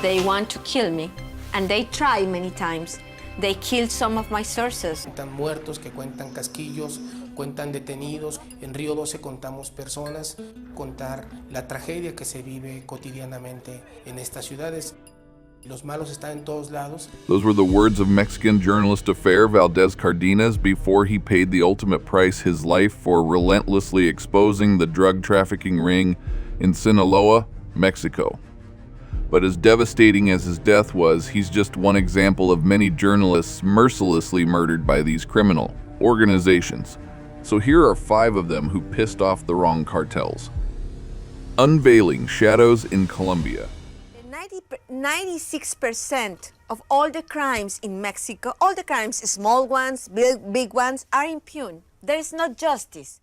They want to kill me, and they try many times. They killed some of my sources. Cuentan muertos, que cuentan casquillos, cuentan detenidos. En Río 12 contamos personas, contar la tragedia que se vive cotidianamente en estas ciudades. Los malos están en todos lados. Those were the words of Mexican journalist Affair Valdez Cardenas before he paid the ultimate price, his life, for relentlessly exposing the drug trafficking ring in Sinaloa, Mexico. But as devastating as his death was, he's just one example of many journalists mercilessly murdered by these criminal organizations. So here are 5 of them who pissed off the wrong cartels. Unveiling shadows in Colombia. 96% of all the crimes in Mexico, all the crimes, small ones, big ones, are impuned. There is no justice.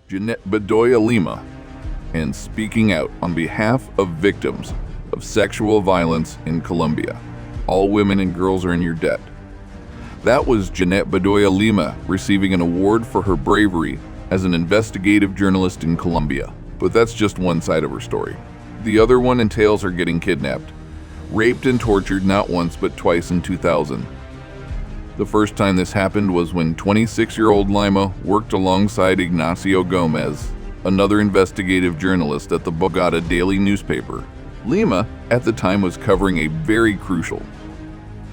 Jeanette Bedoya Lima, and speaking out on behalf of victims of sexual violence in Colombia. All women and girls are in your debt. That was Jeanette Bedoya Lima receiving an award for her bravery as an investigative journalist in Colombia. But that's just one side of her story. The other one entails her getting kidnapped, raped and tortured not once but twice in 2000. The first time this happened was when 26-year-old Lima worked alongside Ignacio Gomez, another investigative journalist at the Bogota daily newspaper. Lima, at the time, was covering a very crucial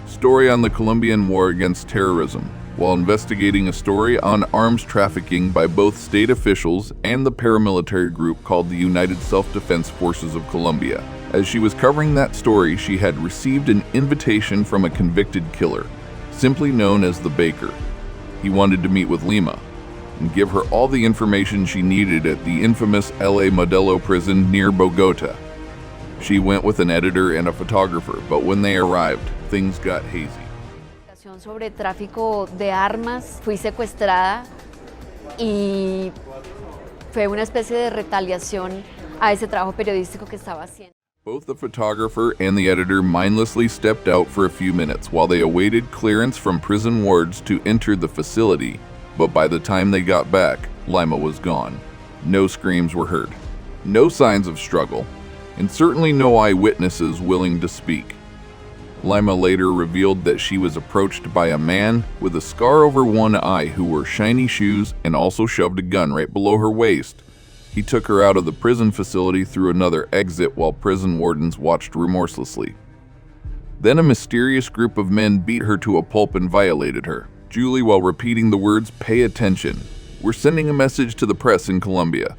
story on the Colombian war against terrorism, while investigating a story on arms trafficking by both state officials and the paramilitary group called the United Self-Defense Forces of Colombia. As she was covering that story, she had received an invitation from a convicted killer, simply known as the Baker. He wanted to meet with Lima and give her all the information she needed at the infamous LA Modelo prison near Bogota. She went with an editor and a photographer, but when they arrived, things got hazy. Sobre tráfico de armas, fui secuestrada y fue una especie de retaliación a ese trabajo periodístico que estaba haciendo. Both the photographer and the editor mindlessly stepped out for a few minutes while they awaited clearance from prison wards to enter the facility, but by the time they got back, Lima was gone. No screams were heard, no signs of struggle, and certainly no eyewitnesses willing to speak. Lima later revealed that she was approached by a man with a scar over one eye who wore shiny shoes and also shoved a gun right below her waist. He took her out of the prison facility through another exit while prison wardens watched remorselessly. Then a mysterious group of men beat her to a pulp and violated her, Julie, while repeating the words, "Pay attention. We're sending a message to the press in Colombia."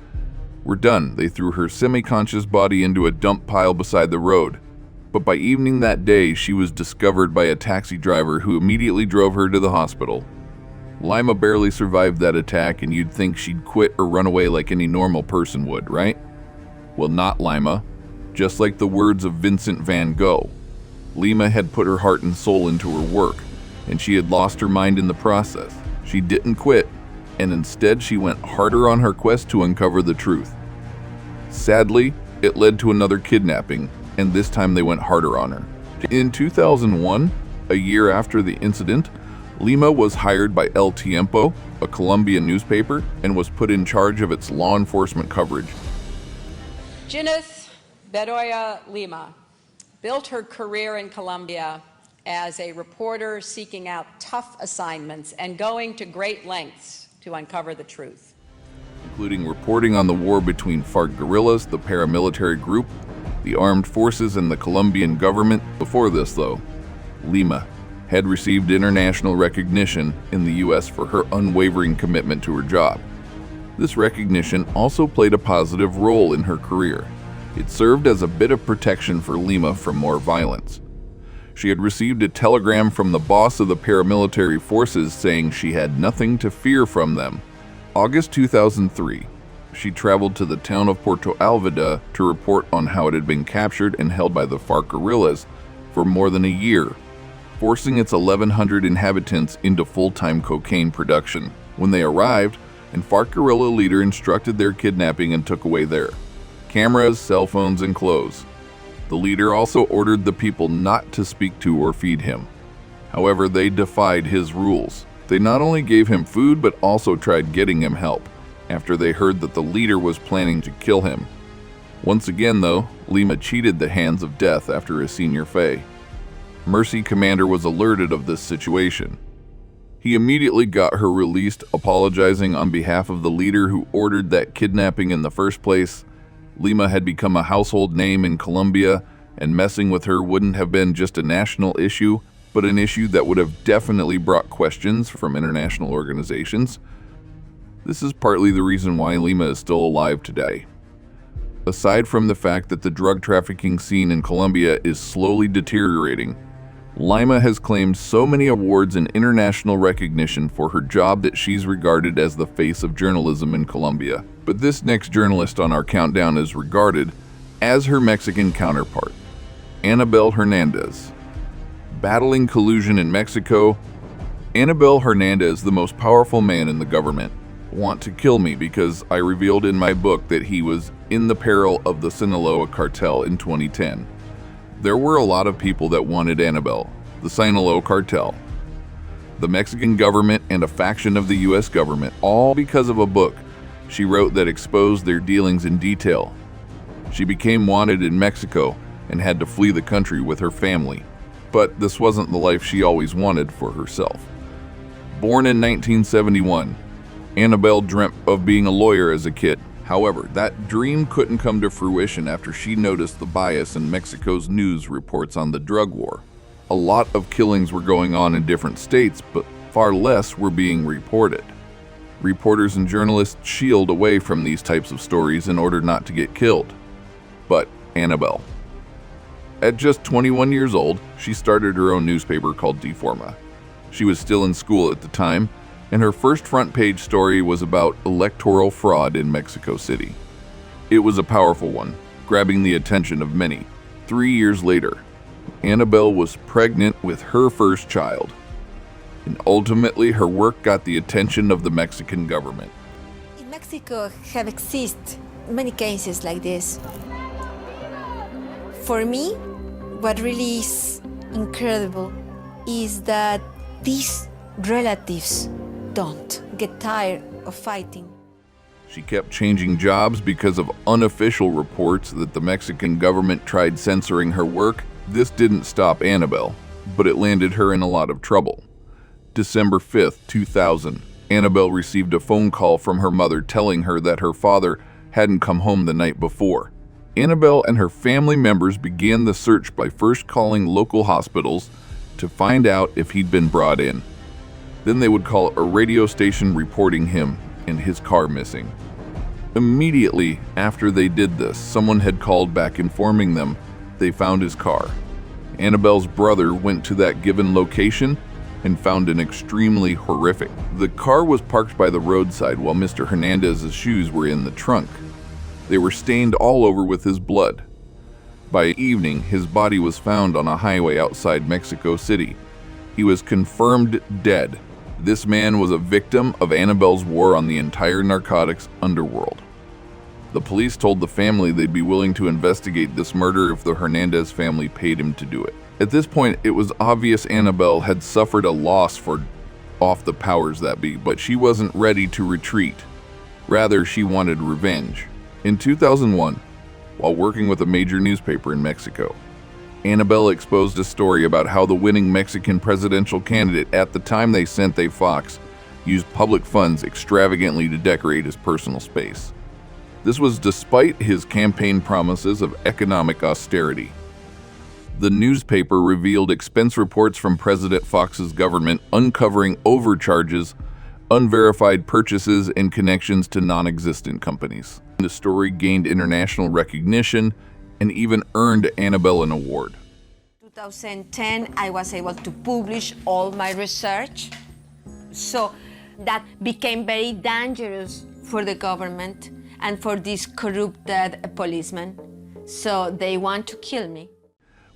We're done. They threw her semi-conscious body into a dump pile beside the road. But by evening that day, she was discovered by a taxi driver who immediately drove her to the hospital. Lima barely survived that attack, and you'd think she'd quit or run away like any normal person would, right? Well, not Lima. Just like the words of Vincent van Gogh, Lima had put her heart and soul into her work, and she had lost her mind in the process. She didn't quit, and instead she went harder on her quest to uncover the truth. Sadly, it led to another kidnapping, and this time they went harder on her. In 2001, a year after the incident, Lima was hired by El Tiempo, a Colombian newspaper, and was put in charge of its law enforcement coverage. Jeanette Bedoya Lima built her career in Colombia as a reporter seeking out tough assignments and going to great lengths to uncover the truth, including reporting on the war between FARC guerrillas, the paramilitary group, the armed forces, and the Colombian government. Before this, though, Lima had received international recognition in the U.S. for her unwavering commitment to her job. This recognition also played a positive role in her career. It served as a bit of protection for Lima from more violence. She had received a telegram from the boss of the paramilitary forces saying she had nothing to fear from them. August 2003, she traveled to the town of Puerto Alveda to report on how it had been captured and held by the FARC guerrillas for more than a year, forcing its 1,100 inhabitants into full-time cocaine production. When they arrived, an FARC guerrilla leader instructed their kidnapping and took away their cameras, cell phones, and clothes. The leader also ordered the people not to speak to or feed him. However, they defied his rules. They not only gave him food, but also tried getting him help after they heard that the leader was planning to kill him. Once again, though, Lima cheated the hands of death after a senior fay. Mercy Commander was alerted of this situation. He immediately got her released, apologizing on behalf of the leader who ordered that kidnapping in the first place. Lima had become a household name in Colombia, and messing with her wouldn't have been just a national issue, but an issue that would have definitely brought questions from international organizations. This is partly the reason why Lima is still alive today. Aside from the fact that the drug trafficking scene in Colombia is slowly deteriorating, Lima has claimed so many awards and international recognition for her job that she's regarded as the face of journalism in Colombia. But this next journalist on our countdown is regarded as her Mexican counterpart, Anabel Hernandez. Battling collusion in Mexico, Anabel Hernandez, the most powerful man in the government, want to kill me because I revealed in my book that he was in the peril of the Sinaloa cartel in 2010. There were a lot of people that wanted Anabel, the Sinaloa cartel, the Mexican government, and a faction of the US government, all because of a book she wrote that exposed their dealings in detail. She became wanted in Mexico and had to flee the country with her family. But this wasn't the life she always wanted for herself. Born in 1971, Anabel dreamt of being a lawyer as a kid. However, that dream couldn't come to fruition after she noticed the bias in Mexico's news reports on the drug war. A lot of killings were going on in different states, but far less were being reported. Reporters and journalists shield away from these types of stories in order not to get killed. But Anabel. At just 21 years old, she started her own newspaper called Deforma. She was still in school at the time, and her first front-page story was about electoral fraud in Mexico City. It was a powerful one, grabbing the attention of many. 3 years later, Anabel was pregnant with her first child, and ultimately her work got the attention of the Mexican government. In Mexico have existed many cases like this. For me, what really is incredible is that these relatives don't get tired of fighting. She kept changing jobs because of unofficial reports that the Mexican government tried censoring her work. This didn't stop Anabel, but it landed her in a lot of trouble. December 5th, 2000, Anabel received a phone call from her mother telling her that her father hadn't come home the night before. Anabel and her family members began the search by first calling local hospitals to find out if he'd been brought in. Then they would call a radio station reporting him and his car missing. Immediately after they did this, someone had called back informing them they found his car. Anabel's brother went to that given location and found an extremely horrific. The car was parked by the roadside while Mr. Hernandez's shoes were in the trunk. They were stained all over with his blood. By evening, his body was found on a highway outside Mexico City. He was confirmed dead. This man was a victim of Anabel's war on the entire narcotics underworld. The police told the family they'd be willing to investigate this murder if the Hernandez family paid him to do it. At this point, it was obvious Anabel had suffered a loss for off the powers that be, but she wasn't ready to retreat. Rather, she wanted revenge. In 2001, while working with a major newspaper in Mexico, Anabel exposed a story about how the winning Mexican presidential candidate at the time they sent a Fox used public funds extravagantly to decorate his personal space. This was despite his campaign promises of economic austerity. The newspaper revealed expense reports from President Fox's government uncovering overcharges, unverified purchases, and connections to non-existent companies. The story gained international recognition and even earned Anabel an award. 2010, I was able to publish all my research. So that became very dangerous for the government and for these corrupted policemen. So they want to kill me.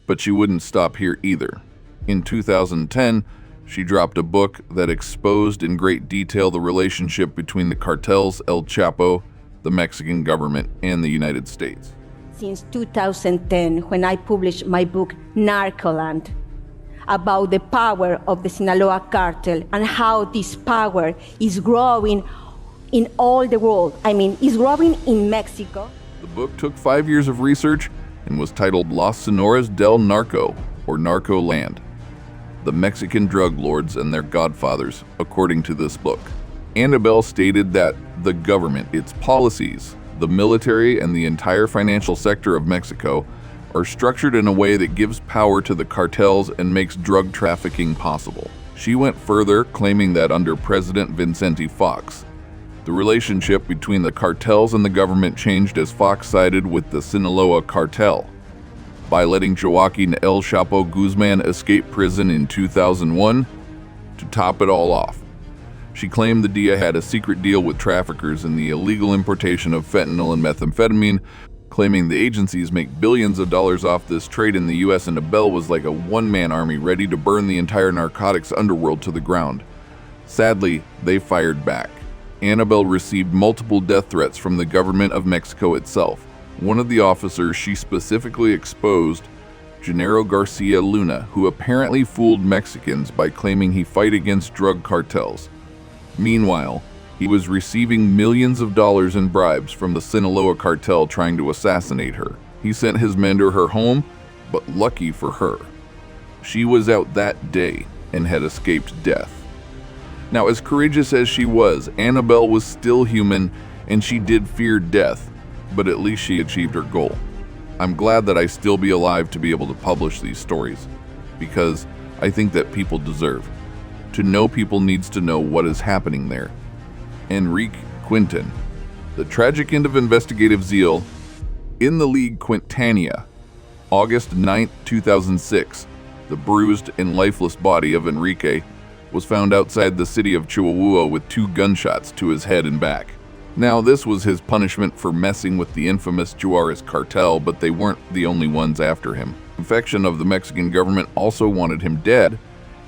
But she wouldn't stop here either. In 2010, she dropped a book that exposed in great detail the relationship between the cartels, El Chapo, the Mexican government, and the United States. Since 2010, when I published my book, Narcoland, about the power of the Sinaloa cartel and how this power is growing in all the world. I mean, it's growing in Mexico. The book took 5 years of research and was titled Las Sonoras del Narco, or Narco Land, the Mexican drug lords and their godfathers, according to this book. Annabelle stated that the government, its policies, the military, and the entire financial sector of Mexico are structured in a way that gives power to the cartels and makes drug trafficking possible. She went further, claiming that under President Vicente Fox, the relationship between the cartels and the government changed as Fox sided with the Sinaloa cartel by letting Joaquin El Chapo Guzman escape prison in 2001 to top it all off. She claimed the DEA had a secret deal with traffickers in the illegal importation of fentanyl and methamphetamine, claiming the agencies make billions of dollars off this trade in the U.S. and Annabelle was like a one-man army ready to burn the entire narcotics underworld to the ground. Sadly, they fired back. Annabelle received multiple death threats from the government of Mexico itself. One of the officers she specifically exposed, Genaro Garcia Luna, who apparently fooled Mexicans by claiming he fight against drug cartels. Meanwhile, he was receiving millions of dollars in bribes from the Sinaloa cartel trying to assassinate her. He sent his men to her home, but lucky for her, she was out that day and had escaped death. Now, as courageous as she was, Annabelle was still human and she did fear death, but at least she achieved her goal. I'm glad that I still be alive to be able to publish these stories, because I think that people deserve. To know people needs to know what is happening there. Enrique Quintin, the tragic end of investigative zeal. In the League Quintania, August 9, 2006, the bruised and lifeless body of Enrique was found outside the city of Chihuahua with 2 gunshots to his head and back. Now, this was his punishment for messing with the infamous Juarez cartel, but they weren't the only ones after him. Infection of the Mexican government also wanted him dead,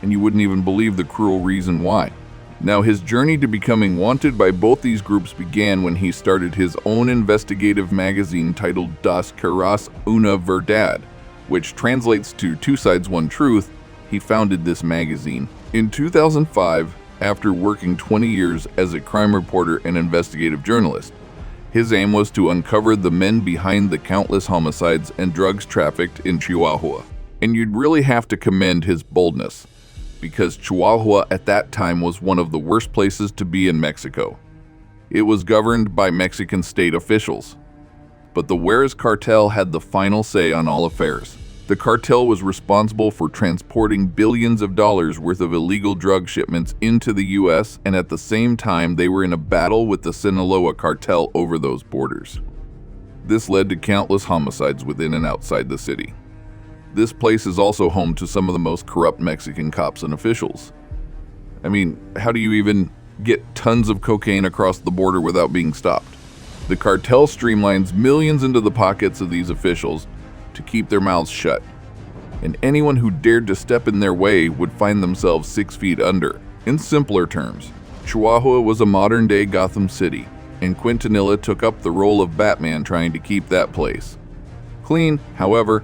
and you wouldn't even believe the cruel reason why. Now, his journey to becoming wanted by both these groups began when he started his own investigative magazine titled Dos Caras Una Verdad, which translates to Two Sides, One Truth. He founded this magazine. In 2005, after working 20 years as a crime reporter and investigative journalist, his aim was to uncover the men behind the countless homicides and drugs trafficked in Chihuahua. And you'd really have to commend his boldness, because Chihuahua at that time was one of the worst places to be in Mexico. It was governed by Mexican state officials, but the Juarez cartel had the final say on all affairs. The cartel was responsible for transporting billions of dollars worth of illegal drug shipments into the U.S., and at the same time they were in a battle with the Sinaloa cartel over those borders. This led to countless homicides within and outside the city. This place is also home to some of the most corrupt Mexican cops and officials. I mean, how do you even get tons of cocaine across the border without being stopped? The cartel streamlines millions into the pockets of these officials to keep their mouths shut, and anyone who dared to step in their way would find themselves 6 feet under. In simpler terms, Chihuahua was a modern-day Gotham City, and Quintanilla took up the role of Batman trying to keep that place clean. However,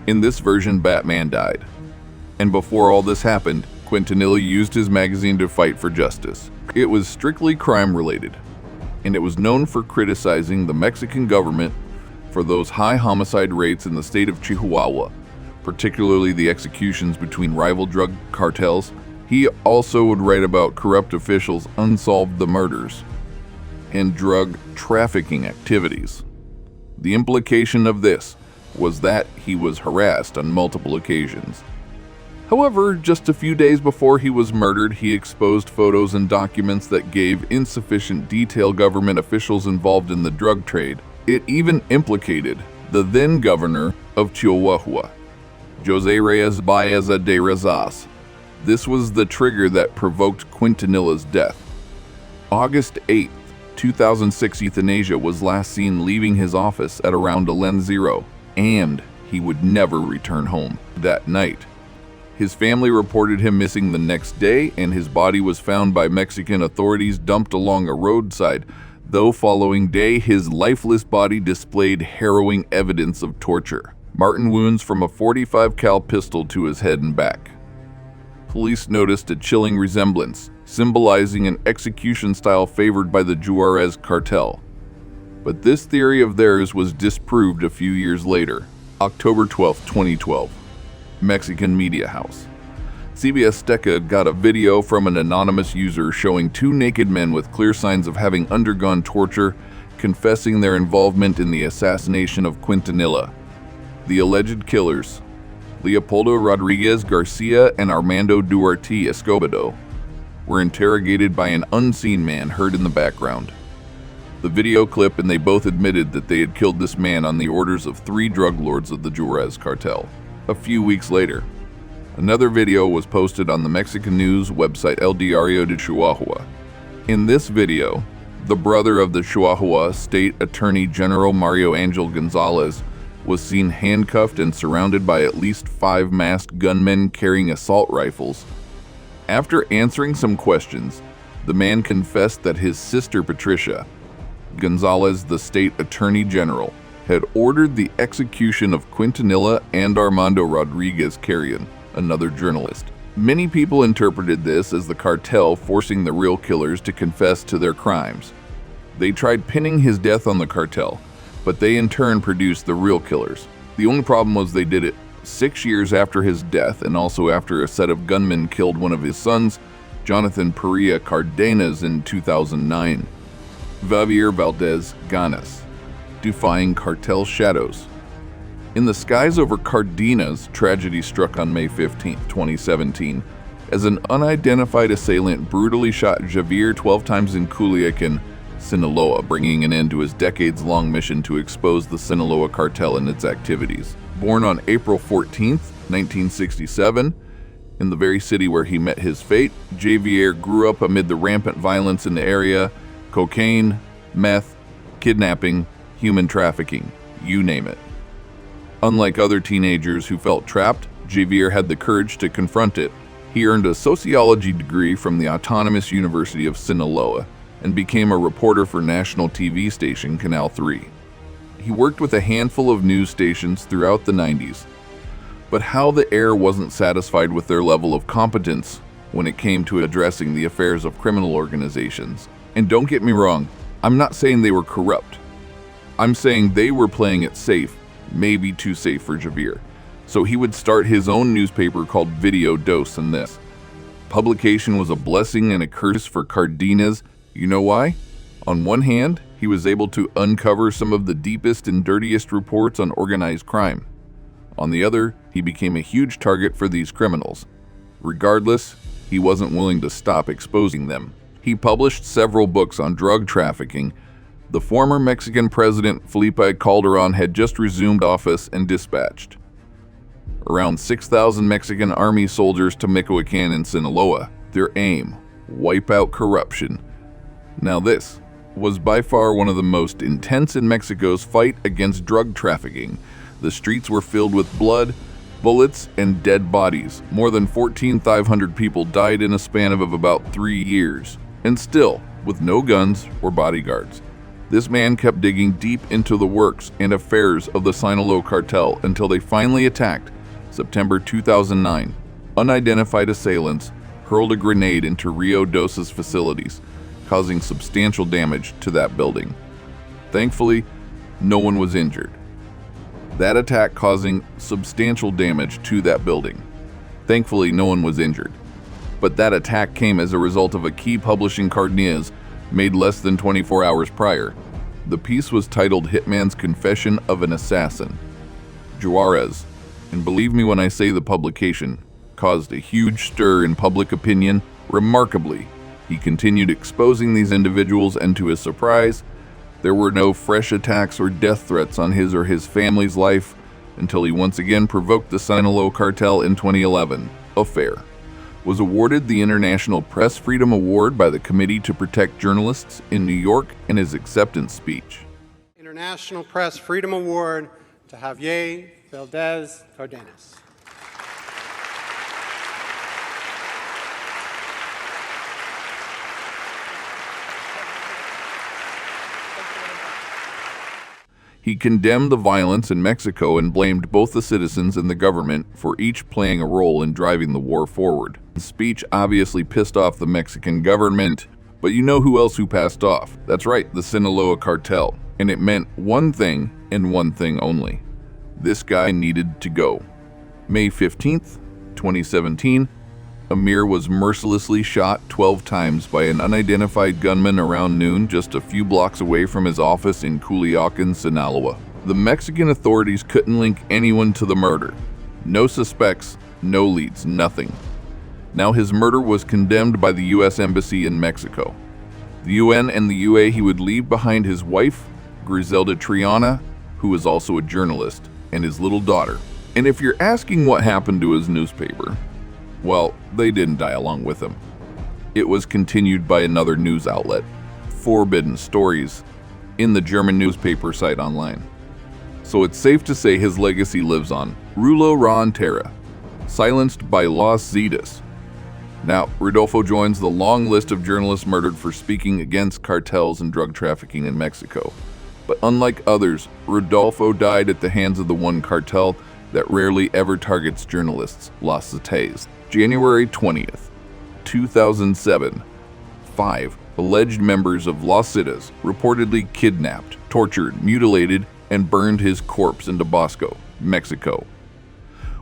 in this version, Batman died. And before all this happened, Quintanilla used his magazine to fight for justice. It was strictly crime-related, and it was known for criticizing the Mexican government for those high homicide rates in the state of Chihuahua, particularly the executions between rival drug cartels. He also would write about corrupt officials' unsolved murders and drug trafficking activities. The implication of this was that he was harassed on multiple occasions. However, just a few days before he was murdered, he exposed photos and documents that gave insufficient detail government officials involved in the drug trade. It even implicated the then governor of Chihuahua, Jose Reyes Baeza de Razas. This was the trigger that provoked Quintanilla's death. August 8, 2006, euthanasia was last seen leaving his office at around 11:00, and he would never return home that night. His family reported him missing the next day, and his body was found by Mexican authorities dumped along a roadside, though following day his lifeless body displayed harrowing evidence of torture. Martin wounds from a .45 cal pistol to his head and back. Police noticed a chilling resemblance, symbolizing an execution style favored by the Juarez cartel. But this theory of theirs was disproved a few years later. October 12, 2012. Mexican Media House. CBS Azteca got a video from an anonymous user showing two naked men with clear signs of having undergone torture, confessing their involvement in the assassination of Quintanilla. The alleged killers, Leopoldo Rodriguez Garcia and Armando Duarte Escobedo, were interrogated by an unseen man heard in the background. The video clip, and they both admitted that they had killed this man on the orders of 3 drug lords of the Juarez cartel. A few weeks later, another video was posted on the Mexican news website El Diario de Chihuahua. In this video, the brother of the Chihuahua State Attorney General Mario Angel Gonzalez was seen handcuffed and surrounded by at least 5 masked gunmen carrying assault rifles. After answering some questions, the man confessed that his sister Patricia, Gonzalez, the state attorney general, had ordered the execution of Quintanilla and Armando Rodriguez Carrion, another journalist. Many people interpreted this as the cartel forcing the real killers to confess to their crimes. They tried pinning his death on the cartel, but they in turn produced the real killers. The only problem was they did it 6 years after his death, and also after a set of gunmen killed one of his sons, Jonathan Perea Cardenas, in 2009. Javier Valdez Ganas, defying cartel shadows. In the skies over Cardenas, tragedy struck on May 15, 2017, as an unidentified assailant brutally shot Javier 12 times in Culiacan, Sinaloa, bringing an end to his decades-long mission to expose the Sinaloa cartel and its activities. Born on April 14, 1967, in the very city where he met his fate, Javier grew up amid the rampant violence in the area: cocaine, meth, kidnapping, human trafficking, you name it. Unlike other teenagers who felt trapped, Javier had the courage to confront it. He earned a sociology degree from the Autonomous University of Sinaloa and became a reporter for national TV station Canal 3. He worked with a handful of news stations throughout the 90s, but how the air wasn't satisfied with their level of competence when it came to addressing the affairs of criminal organizations. And don't get me wrong, I'm not saying they were corrupt. I'm saying they were playing it safe, maybe too safe for Javier. So he would start his own newspaper called Video Dos, and this publication was a blessing and a curse for Cardenas. You know why? On one hand, he was able to uncover some of the deepest and dirtiest reports on organized crime. On the other, he became a huge target for these criminals. Regardless, he wasn't willing to stop exposing them. He published several books on drug trafficking. The former Mexican president Felipe Calderon had just resumed office and dispatched around 6,000 Mexican army soldiers to Michoacán and Sinaloa. Their aim: wipe out corruption. Now this was by far one of the most intense in Mexico's fight against drug trafficking. The streets were filled with blood, bullets, and dead bodies. More than 14,500 people died in a span of about 3 years. And still, with no guns or bodyguards, this man kept digging deep into the works and affairs of the Sinaloa cartel until they finally attacked. September 2009, unidentified assailants hurled a grenade into Rio Dos's facilities, causing substantial damage to that building. Thankfully, no one was injured. That attack causing substantial damage to that building. Thankfully, no one was injured. But that attack came as a result of a key publishing Cardenas made less than 24 hours prior. The piece was titled Hitman's Confession of an Assassin. Juarez, and believe me when I say the publication, caused a huge stir in public opinion. Remarkably, he continued exposing these individuals, and to his surprise, there were no fresh attacks or death threats on his or his family's life until he once again provoked the Sinaloa cartel in 2011. Affair was awarded the International Press Freedom Award by the Committee to Protect Journalists in New York in his acceptance speech. International Press Freedom Award to Javier Valdez Cardenas. He condemned the violence in Mexico and blamed both the citizens and the government for each playing a role in driving the war forward. The speech obviously pissed off the Mexican government, but you know who else passed off? That's right, the Sinaloa cartel. And it meant one thing and one thing only: This guy needed to go. May 15th, 2017, Amir was mercilessly shot 12 times by an unidentified gunman around noon just a few blocks away from his office in Culiacan, Sinaloa. The Mexican authorities couldn't link anyone to the murder. No suspects, no leads, nothing. Now his murder was condemned by the U.S. Embassy in Mexico. The UN and the UA he would leave behind his wife, Griselda Triana, who was also a journalist, and his little daughter. And if you're asking what happened to his newspaper, well, they didn't die along with him. It was continued by another news outlet, Forbidden Stories, in the German newspaper site online. So it's safe to say his legacy lives on. Rulo Ra Terra, silenced by Los Zetas. Now, Rodolfo joins the long list of journalists murdered for speaking against cartels and drug trafficking in Mexico. But unlike others, Rodolfo died at the hands of the one cartel that rarely ever targets journalists, Los Zetas. January 20th, 2007, 5 alleged members of Los Zetas reportedly kidnapped, tortured, mutilated, and burned his corpse in Tabasco, Mexico.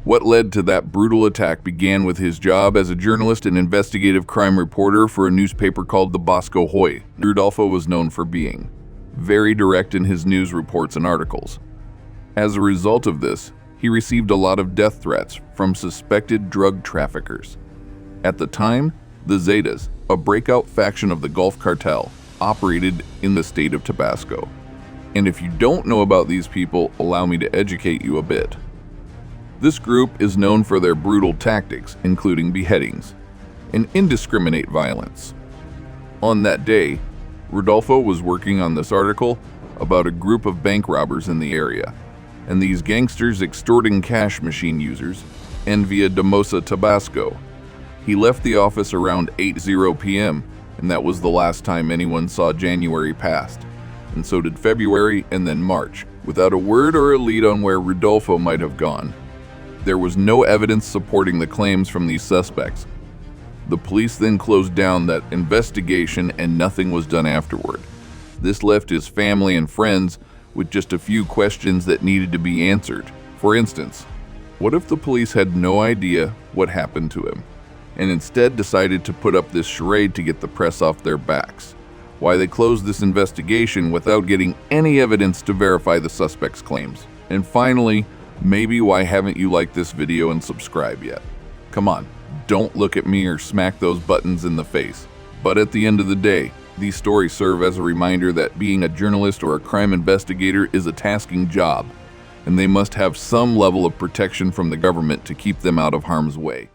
What led to that brutal attack began with his job as a journalist and investigative crime reporter for a newspaper called the Bosco Hoy. Rodolfo was known for being very direct in his news reports and articles. As a result of this, he received a lot of death threats from suspected drug traffickers. At the time, the Zetas, a breakout faction of the Gulf Cartel, operated in the state of Tabasco. And if you don't know about these people, allow me to educate you a bit. This group is known for their brutal tactics, including beheadings and indiscriminate violence. On that day, Rodolfo was working on this article about a group of bank robbers in the area, and these gangsters extorting cash machine users, and via Damosa, Tabasco. He left the office around 8:00 p.m., and that was the last time anyone saw January passed, and so did February and then March, without a word or a lead on where Rodolfo might have gone. There was no evidence supporting the claims from these suspects. The police then closed down that investigation and nothing was done afterward. This left his family and friends with just a few questions that needed to be answered. For instance, what if the police had no idea what happened to him, and instead decided to put up this charade to get the press off their backs? Why they closed this investigation without getting any evidence to verify the suspect's claims? And finally, maybe why haven't you liked this video and subscribed yet? Come on, don't look at me or smack those buttons in the face. But at the end of the day, these stories serve as a reminder that being a journalist or a crime investigator is a tasking job, and they must have some level of protection from the government to keep them out of harm's way.